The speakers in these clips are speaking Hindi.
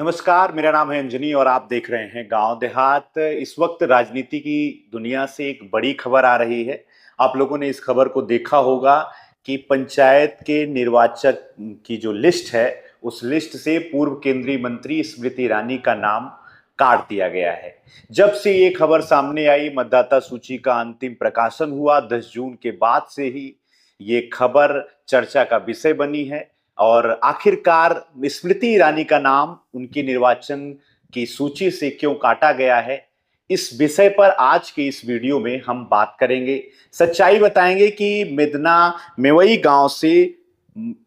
नमस्कार, मेरा नाम है अंजनी और आप देख रहे हैं गांव देहात। इस वक्त राजनीति की दुनिया से एक बड़ी खबर आ रही है। आप लोगों ने इस खबर को देखा होगा कि पंचायत के निर्वाचक की जो लिस्ट है, उस लिस्ट से पूर्व केंद्रीय मंत्री स्मृति ईरानी का नाम काट दिया गया है। जब से ये खबर सामने आई, मतदाता सूची का अंतिम प्रकाशन हुआ 10 जून के बाद से ही ये खबर चर्चा का विषय बनी है। और आखिरकार स्मृति ईरानी का नाम उनकी निर्वाचन की सूची से क्यों काटा गया है, इस विषय पर आज के इस वीडियो में हम बात करेंगे। सच्चाई बताएंगे कि मेदना मेवई गांव से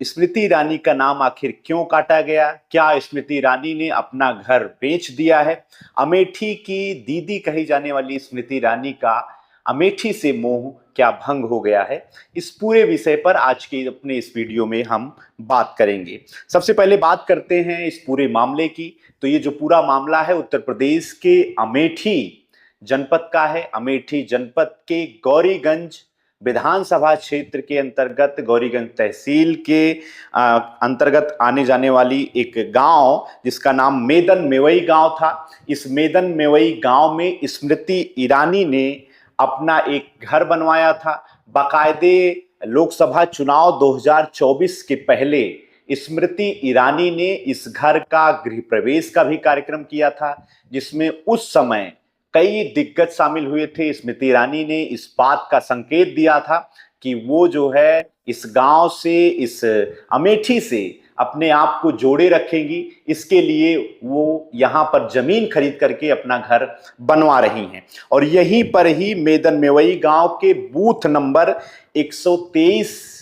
स्मृति ईरानी का नाम आखिर क्यों काटा गया। क्या स्मृति ईरानी ने अपना घर बेच दिया है। अमेठी की दीदी कही जाने वाली स्मृति ईरानी का अमेठी से मोह क्या भंग हो गया है। इस पूरे विषय पर आज के अपने इस वीडियो में हम बात करेंगे। सबसे पहले बात करते हैं इस पूरे मामले की। तो ये जो पूरा मामला है उत्तर प्रदेश के अमेठी जनपद का है। अमेठी जनपद के गौरीगंज विधानसभा क्षेत्र के अंतर्गत, गौरीगंज तहसील के अंतर्गत आने जाने वाली एक गांव जिसका नाम मेदन मेवई गांव था। इस मेदन मेवई गांव में स्मृति ईरानी ने अपना एक घर बनवाया था। बाकायदे लोकसभा चुनाव 2024 के पहले स्मृति ईरानी ने इस घर का गृह प्रवेश का भी कार्यक्रम किया था, जिसमें उस समय कई दिग्गज शामिल हुए थे। स्मृति ईरानी ने इस बात का संकेत दिया था कि वो जो है इस गांव से, इस अमेठी से अपने आप को जोड़े रखेंगी। इसके लिए वो यहाँ पर जमीन खरीद करके अपना घर बनवा रही हैं। और यहीं पर ही मेदन मेवई गांव के बूथ नंबर 123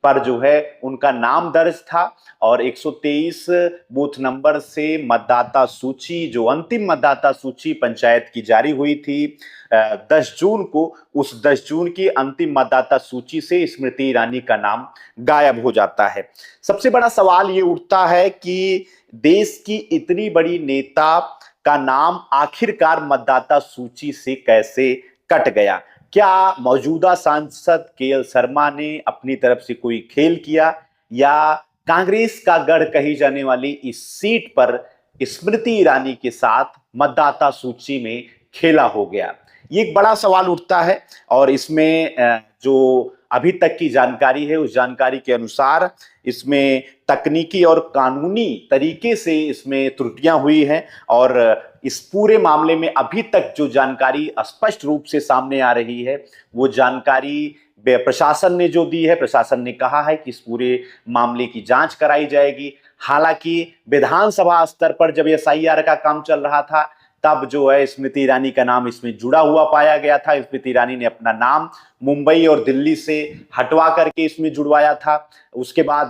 पर जो है उनका नाम दर्ज था। और 123 बूथ नंबर से मतदाता सूची, जो अंतिम मतदाता सूची पंचायत की जारी हुई थी 10 जून को, उस 10 जून की अंतिम मतदाता सूची से स्मृति ईरानी का नाम गायब हो जाता है। सबसे बड़ा सवाल ये उठता है कि देश की इतनी बड़ी नेता का नाम आखिरकार मतदाता सूची से कैसे कट गया। क्या मौजूदा सांसद केएल शर्मा ने अपनी तरफ से कोई खेल किया, या कांग्रेस का गढ़ कही जाने वाली इस सीट पर स्मृति ईरानी के साथ मतदाता सूची में खेला हो गया। ये एक बड़ा सवाल उठता है। और इसमें जो अभी तक की जानकारी है, उस जानकारी के अनुसार इसमें तकनीकी और कानूनी तरीके से इसमें त्रुटियां हुई हैं। और इस पूरे मामले में अभी तक जो जानकारी स्पष्ट रूप से सामने आ रही है, वो जानकारी प्रशासन ने जो दी है। प्रशासन ने कहा है कि इस पूरे मामले की जांच कराई जाएगी। हालांकि विधानसभा स्तर पर जब एसआईआर का काम चल रहा था, तब जो है स्मृति ईरानी का नाम इसमें जुड़ा हुआ पाया गया था। स्मृति ईरानी ने अपना नाम मुंबई और दिल्ली से हटवा करके इसमें जुड़वाया था। उसके बाद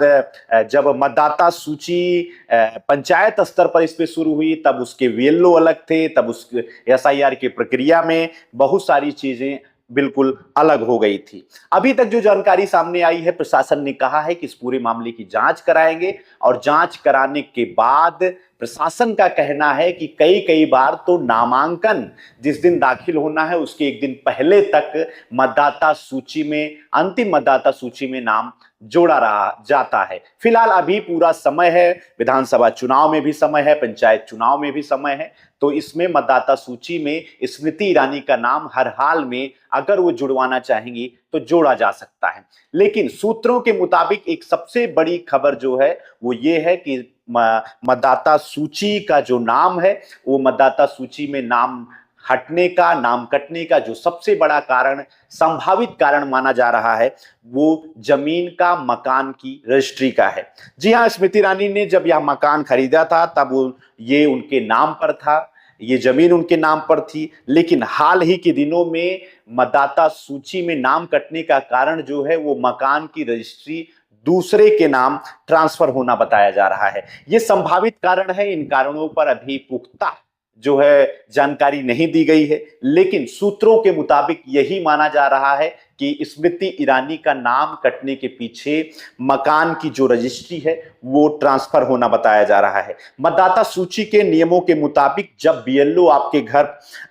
जब मतदाता सूची पंचायत स्तर पर इस पे शुरू हुई, तब उसके वीएलओ अलग थे, तब उस एसआईआर की प्रक्रिया में बहुत सारी चीजें बिल्कुल अलग हो गई थी। अभी तक जो जानकारी सामने आई है, प्रशासन ने कहा है कि इस पूरे मामले की जांच कराएंगे। और जांच कराने के बाद प्रशासन का कहना है कि कई कई बार तो नामांकन जिस दिन दाखिल होना है उसके एक दिन पहले तक मतदाता सूची में, अंतिम मतदाता सूची में नाम जोड़ा रहा जाता है। फिलहाल अभी पूरा समय है, विधानसभा चुनाव में भी समय है, पंचायत चुनाव में भी समय है। तो इसमें मतदाता सूची में स्मृति ईरानी का नाम हर हाल में अगर वो जुड़वाना चाहेंगी तो जोड़ा जा सकता है। लेकिन सूत्रों के मुताबिक एक सबसे बड़ी खबर जो है वो ये है कि मतदाता सूची का जो नाम है, वो मतदाता सूची में नाम हटने का, नाम कटने का जो सबसे बड़ा कारण, संभावित कारण माना जा रहा है, वो जमीन का, मकान की रजिस्ट्री का है। जी हाँ, स्मृति ईरानी ने जब यह मकान खरीदा था तब ये उनके नाम पर था, ये जमीन उनके नाम पर थी। लेकिन हाल ही के दिनों में मतदाता सूची में नाम कटने का कारण जो है वो मकान की रजिस्ट्री दूसरे के नाम ट्रांसफर होना बताया जा रहा है। ये संभावित कारण है। इन कारणों पर अभी पुख्ता जो है जानकारी नहीं दी गई है, लेकिन सूत्रों के मुताबिक यही माना जा रहा है कि स्मृति ईरानी का नाम कटने के पीछे मकान की जो रजिस्ट्री है वो ट्रांसफर होना बताया जा रहा है। मतदाता सूची के नियमों के मुताबिक जब बीएलओ आपके घर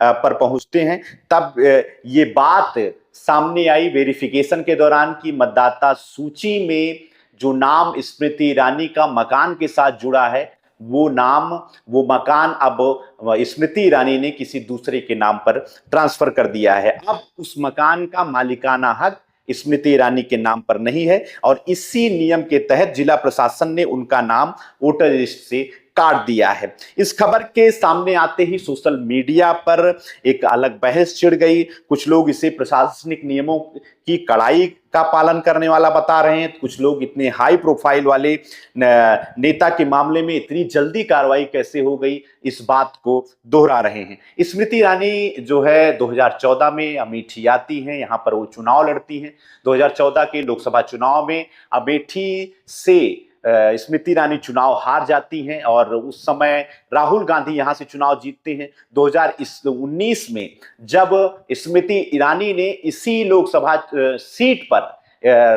पर पहुंचते हैं, तब ये बात सामने आई वेरिफिकेशन के दौरान कि मतदाता सूची में जो नाम स्मृति ईरानी का मकान के साथ जुड़ा है वो नाम, वो मकान अब स्मृति ईरानी ने किसी दूसरे के नाम पर ट्रांसफर कर दिया है। अब उस मकान का मालिकाना हक स्मृति ईरानी के नाम पर नहीं है और इसी नियम के तहत जिला प्रशासन ने उनका नाम वोटर लिस्ट से काट दिया है। इस खबर के सामने आते ही सोशल मीडिया पर एक अलग बहस छिड़ गई। कुछ लोग इसे प्रशासनिक नियमों की कड़ाई का पालन करने वाला बता रहे हैं, कुछ लोग इतने हाई प्रोफाइल वाले नेता के मामले में इतनी जल्दी कार्रवाई कैसे हो गई, इस बात को दोहरा रहे हैं। स्मृति ईरानी जो है 2014 में अमेठी आती हैं, यहां पर वो चुनाव लड़ती हैं। 2014 के लोकसभा चुनाव में अमेठी से स्मृति ईरानी चुनाव हार जाती हैं और उस समय राहुल गांधी यहां से चुनाव जीतते हैं। 2019 में जब स्मृति ईरानी ने इसी लोकसभा सीट पर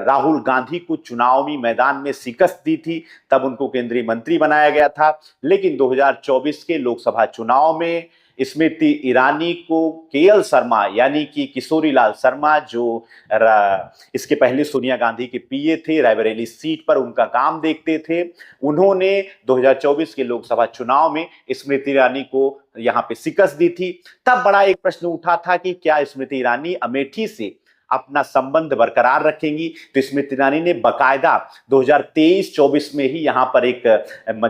राहुल गांधी को चुनावी मैदान में शिकस्त दी थी, तब उनको केंद्रीय मंत्री बनाया गया था। लेकिन 2024 के लोकसभा चुनाव में स्मृति ईरानी को केएल शर्मा यानी कि किशोरी लाल शर्मा, जो इसके पहले सोनिया गांधी के पीए थे, रायबरेली सीट पर उनका काम देखते थे, उन्होंने 2024 के लोकसभा चुनाव में स्मृति ईरानी को यहां पे शिकस्त दी थी। तब बड़ा एक प्रश्न उठा था कि क्या स्मृति ईरानी अमेठी से अपना संबंध बरकरार रखेंगी। तो स्मृति ईरानी ने बकायदा 2023-24 में ही यहां पर एक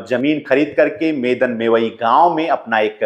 जमीन खरीद करके मेदन मेवई गांव में अपना एक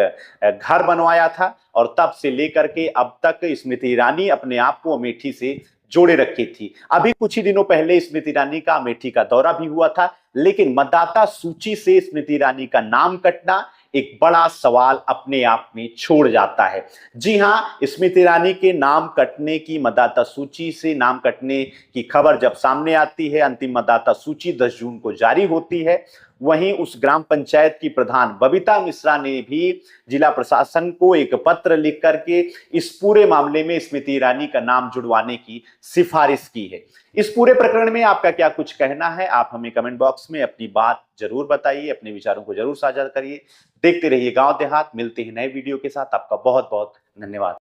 घर बनवाया था और तब से लेकर के अब तक स्मृति ईरानी अपने आप को अमेठी से जोड़े रखी थी। अभी कुछ ही दिनों पहले स्मृति ईरानी का अमेठी का दौरा भी हुआ था, लेकिन मतदाता सूची से स्मृति ईरानी का नाम कटना एक बड़ा सवाल अपने आप में छोड़ जाता है। जी हां, स्मृति ईरानी के नाम कटने की, मतदाता सूची से नाम कटने की खबर जब सामने आती है, अंतिम मतदाता सूची 10 जून को जारी होती है, वहीं उस ग्राम पंचायत की प्रधान बबीता मिश्रा ने भी जिला प्रशासन को एक पत्र लिख करके इस पूरे मामले में स्मृति ईरानी का नाम जुड़वाने की सिफारिश की है। इस पूरे प्रकरण में आपका क्या कुछ कहना है? आप हमें कमेंट बॉक्स में अपनी बात जरूर बताइए, अपने विचारों को जरूर साझा करिए। देखते रहिए गांव देहात। मिलते हैं नए वीडियो के साथ। आपका बहुत बहुत धन्यवाद।